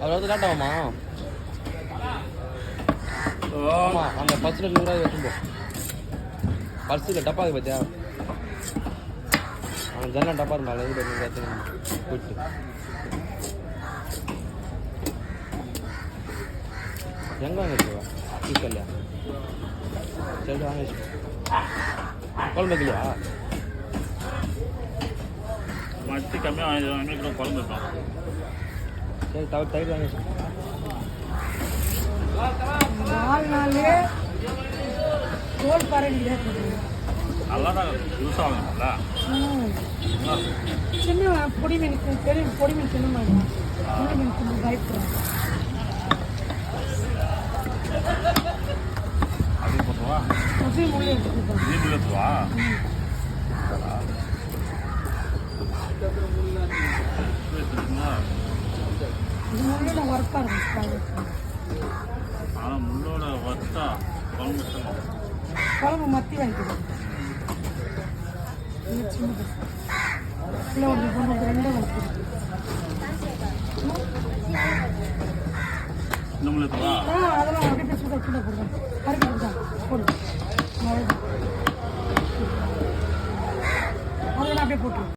அவ்வளோ காட்டாமா ஆமாம் அந்த பர்ஸில் 100 ரூபாய் வச்சுப்போ பர்ஸில் டப்பாக்கு பார்த்தியா அவன் ஜன்னல் டப்பா மேலே இது போயிட்டு எங்கே வாங்கிச்சுவா இல்லையா சரி வாங்கிச்சு குழம்பு வைக்கலையா மத்தி கம்மியாக வாங்கி குழம்பு வைப்போம் சரி தயிர் வாங்கிச்சு 4 நாள்லயே தோல் பறவை நல்லா தான் யூஸ் ஆகுங்களா சின்ன பொடி மீன் பெரிய பொடி மீன் சின்ன மாதிரி பொடி மீன் கொஞ்சம் பயப்படுறாங்க அது போட்டுவா முள்ளு எடுத்துவா இது முள்ளோட ஒர்க்காக இருக்கும் ஆனால் முள்ளோட ஒர்த்தா குழம்பு மத்தி வாங்கிக்கிறோம் இல்லை ஒன்று பொண்ணு 2 வாங்கிக்கிறோம் இந்த முள்ளு அதெல்லாம் அப்படியே கூட போடுறோம்